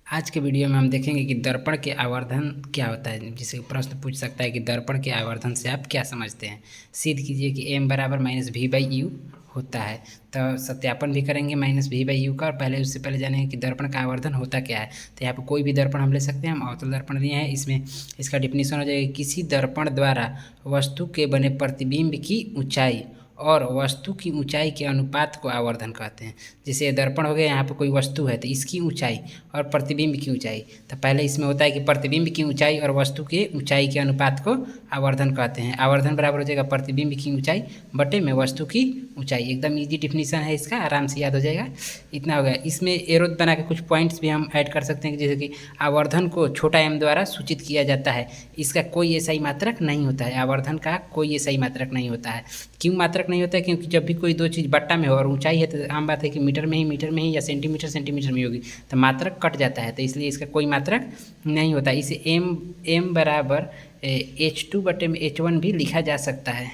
आज के वीडियो में हम देखेंगे कि दर्पण के आवर्धन क्या होता है। जिसे प्रश्न पूछ सकता है कि दर्पण के आवर्धन से आप क्या समझते हैं। सिद्ध कीजिए कि m बराबर -v/u होता है। तो सत्यापन भी करेंगे -v/u का। और पहले उससे पहले जानेंगे कि दर्पण का आवर्धन होता क्या है। तो यहाँ पर कोई भी दर्पण हम ले सकते हैं। हम अवतल दर्पण लिए हैं। इसमें इसका डिफिनीसन हो जाएगा, किसी दर्पण द्वारा वस्तु के बने प्रतिबिंब की ऊंचाई और वस्तु की ऊंचाई के अनुपात को आवर्धन कहते हैं। जैसे दर्पण हो गया, यहाँ पर कोई वस्तु है तो इसकी ऊंचाई और प्रतिबिंब की ऊंचाई। तो पहले इसमें होता है कि प्रतिबिंब की ऊंचाई और वस्तु के ऊंचाई के अनुपात को आवर्धन कहते हैं। आवर्धन बराबर हो जाएगा प्रतिबिंब की ऊंचाई बटे में वस्तु की ऊंचाई। एकदम इजी डिफिनीसन है इसका, आराम से याद हो जाएगा। इतना हो गया। इसमें एरो बना के कुछ पॉइंट्स भी हम ऐड कर सकते हैं, जैसे कि आवर्धन को छोटा m द्वारा सूचित किया जाता है। इसका कोई ऐसा ही मात्रक नहीं होता है। आवर्धन का कोई ऐसा ही मात्रक नहीं होता है। क्यों मात्रक नहीं होता है? क्योंकि जब भी कोई दो चीज़ बट्टा में हो और ऊंचाई है तो आम बात है कि मीटर में ही या सेंटीमीटर में होगी, तो मात्रक कट जाता है। तो इसलिए इसका कोई मात्रक नहीं होता। इसे m बराबर h2 बटे में h1 भी लिखा जा सकता है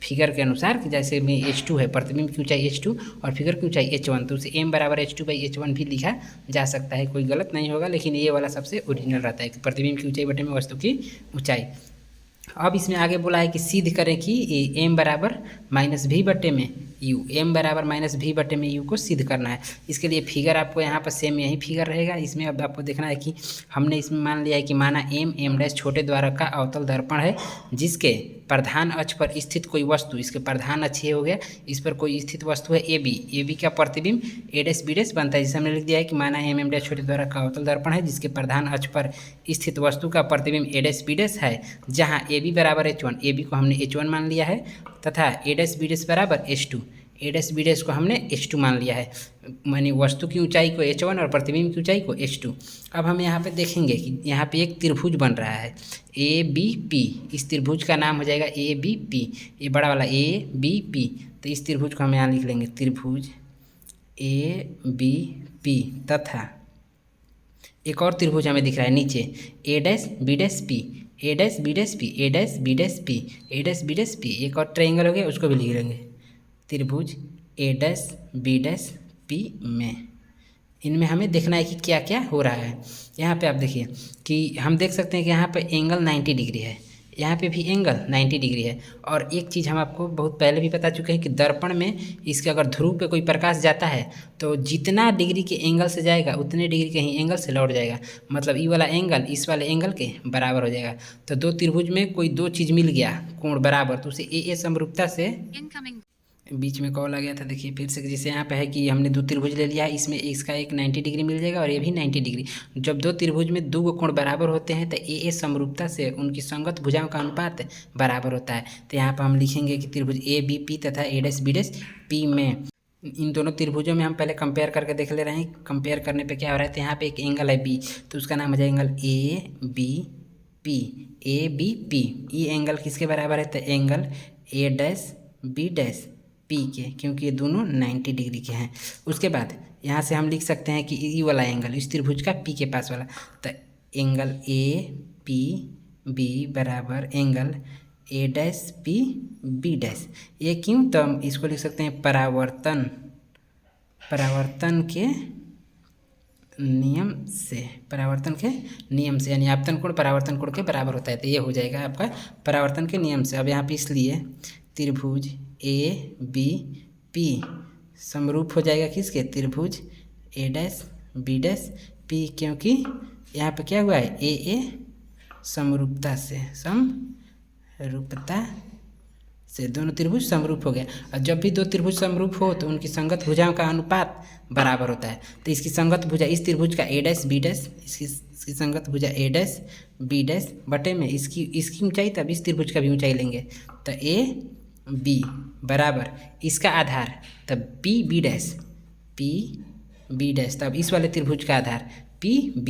फिगर के अनुसार। कि जैसे में h2 है, प्रतिबिंब की ऊंचाई h2 और फिगर की ऊंचाई h1, तो उसे m बराबर h2/h1 भी लिखा जा सकता है। कोई गलत नहीं होगा, लेकिन ये वाला सबसे ओरिजिनल रहता है कि प्रतिबिंब की ऊंचाई बटे में वस्तु की ऊंचाई। अब इसमें आगे बोला है कि सिद्ध करें कि m बराबर -v बटे में u, m बराबर -v बटे में u को सिद्ध करना है। इसके लिए फिगर आपको यहाँ पर सेम यही फिगर रहेगा। इसमें अब आपको देखना है कि हमने इसमें मान लिया है कि माना m' छोटे द्वारक का अवतल दर्पण है, जिसके प्रधान अक्ष पर स्थित कोई वस्तु, इसके प्रधान अक्ष ये हो गया, इस पर कोई स्थित वस्तु है AB का प्रतिबिंब a' बनता है। जैसे हमने लिख दिया है कि माना m' छोटे द्वारक का अवतल दर्पण है, जिसके प्रधान अक्ष पर स्थित वस्तु का प्रतिबिंब a' है, जहाँ AB बराबर h1, AB को हमने h1 मान लिया है, तथा a' बराबर h2, a' को हमने h2 मान लिया है। मानी वस्तु की ऊंचाई को h1 और प्रतिबिंब की ऊंचाई को h2। अब हम यहाँ पे देखेंगे कि यहाँ पे एक त्रिभुज बन रहा है ABP। इस त्रिभुज का नाम हो जाएगा ABP, ये बड़ा वाला ABP। तो इस त्रिभुज को हम यहाँ लिख लेंगे त्रिभुज ABP। तथा एक और त्रिभुज हमें दिख रहा है नीचे A'(B')P, A'(B')P, A'(B')P, A'(B')P। एक और ट्रायंगल हो गया, उसको भी लिख लेंगे त्रिभुज A'(B')P में। इनमें हमें देखना है कि क्या क्या हो रहा है। यहाँ पे आप देखिए कि हम देख सकते हैं कि यहाँ पे एंगल 90 डिग्री है, यहाँ पे भी एंगल 90 डिग्री है। और एक चीज़ हम आपको बहुत पहले भी बता चुके हैं कि दर्पण में इसके अगर ध्रुव पे कोई प्रकाश जाता है तो जितना डिग्री के एंगल से जाएगा उतने डिग्री के ही एंगल से लौट जाएगा। मतलब ये वाला एंगल इस वाले एंगल के बराबर हो जाएगा। तो दो त्रिभुज में कोई दो चीज़ मिल गया कोण बराबर, तो उसे ए समरूपता से बीच में कॉल आ गया था। देखिए फिर से, जैसे यहाँ पे है कि हमने दो त्रिभुज ले लिया है, इसमें इसका एक 90 डिग्री मिल जाएगा और ये भी 90 डिग्री। जब दो त्रिभुज में दो कोण बराबर होते हैं तो ए समरूपता से उनकी संगत भुजाओं का अनुपात बराबर होता है। तो यहाँ पर हम लिखेंगे कि त्रिभुज ABP तथा A'(B')P में इन दोनों त्रिभुजों में हम पहले कंपेयर करके देख ले रहे हैं। कंपेयर करने पे क्या हो रहा है, तो यहाँ पे एक एंगल है B, तो उसका नाम हो जाएगा एंगल ABP। ये एंगल किसके बराबर है, तो एंगल A'(B')P के, क्योंकि ये दोनों 90 डिग्री के हैं। उसके बाद यहाँ से हम लिख सकते हैं कि ये वाला एंगल इस त्रिभुज का P के पास वाला, तो एंगल APB बराबर एंगल A'(B'). ये क्यों, तो हम इसको लिख सकते हैं परावर्तन के नियम से, यानी आपतन कोण परावर्तन कोण के बराबर होता है। तो ये हो जाएगा आपका परावर्तन के नियम से। अब यहाँ पे इसलिए त्रिभुज ABP समरूप हो जाएगा किसके, त्रिभुज A'(B')P, क्योंकि यहाँ पे क्या हुआ है AA समरूपता से दोनों त्रिभुज समरूप हो गए। और जब भी दो त्रिभुज समरूप हो तो उनकी संगत भुजाओं का अनुपात बराबर होता है। तो इसकी संगत भुजा इस त्रिभुज का A'(B'), इसकी संगत भुजा A'(B') बटे में इसकी ऊंचाई, तब इस त्रिभुज का भी ऊंचाई लेंगे। तो AB बराबर इसका आधार तब PB', तब इस वाले त्रिभुज का आधार PB।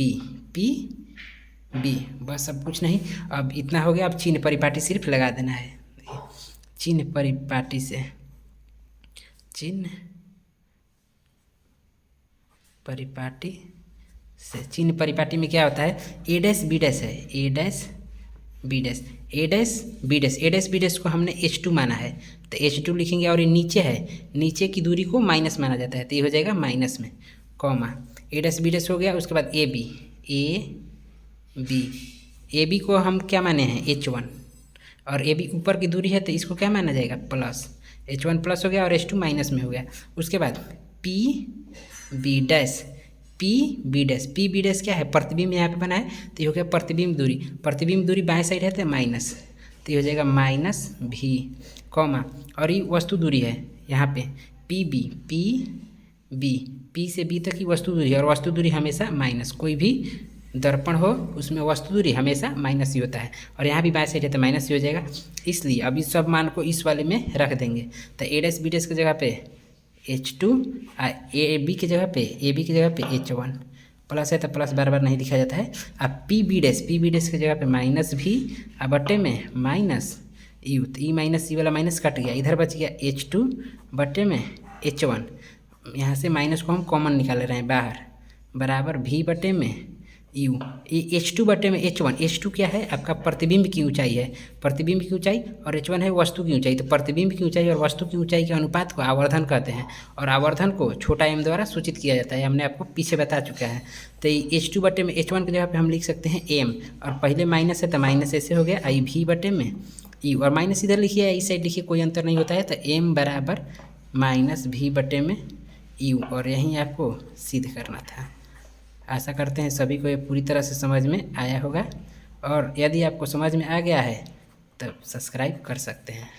बस, अब कुछ नहीं। अब इतना हो गया। अब चिन्ह परिपाटी सिर्फ लगा देना है। चिन्ह परिपाटी में क्या होता है, A'(B') है, A'(B') को हमने H2 माना है, तो H2 लिखेंगे। और ये नीचे है, नीचे की दूरी को माइनस माना जाता है, तो ये हो जाएगा माइनस में। कॉमा ए डैश बी डैश हो गया। उसके बाद ए बी को हम क्या माने हैं H1, और ए बी ऊपर की दूरी है तो इसको क्या माना जाएगा प्लस, H1 प्लस हो गया और H2 माइनस में हो गया। उसके बाद P B dash P B dash क्या है प्रतिबिंब यहाँ पे बना है तो ये हो गया प्रतिबिंब दूरी बाएं साइड है तो माइनस, तो ये हो जाएगा माइनस भी कॉमा, और ये वस्तु दूरी है यहाँ पे पी से बी तक की वस्तु दूरी है, और वस्तु दूरी हमेशा माइनस, कोई भी दर्पण हो उसमें वस्तु दूरी हमेशा माइनस ही होता है, और यहाँ भी बाएं साइड है तो माइनस ही हो जाएगा। इसलिए अब इस सब मान को इस वाले में रख देंगे तो ए डैश बी डैश की जगह पे H2, ए बी की जगह पे H1 प्लस है तो प्लस बार बार नहीं लिखा जाता है। अब पी बी डैश की जगह पे माइनस भी अब बटे में माइनस यू, तो ई माइनस ई वाला माइनस कट गया, इधर बच गया H2 बटे में H1, यहाँ से माइनस को हम कॉमन निकाल रहे हैं बाहर, बराबर भी बटे में यू, H2 बटे में H1 क्या है आपका प्रतिबिंब की ऊंचाई है, प्रतिबिंब की ऊंचाई, और H1 है वस्तु की ऊंचाई। तो प्रतिबिंब की ऊंचाई और वस्तु की ऊंचाई के अनुपात को आवर्धन कहते हैं, और आवर्धन को छोटा m द्वारा सूचित किया जाता है, हमने आपको पीछे बता चुका है। तो H2 बटे में H1 की जगह पे हम लिख सकते हैं m, और पहले माइनस है तो माइनस ऐसे हो गया आई भी बटे में यू, और माइनस इधर लिखिए इस साइड लिखिए, कोई अंतर नहीं होता है, तो m बराबर माइनस भी बटे में यू, और यहीं आपको सिद्ध करना था। आशा करते हैं सभी को ये पूरी तरह से समझ में आया होगा, और यदि आपको समझ में आ गया है तब सब्सक्राइब कर सकते हैं।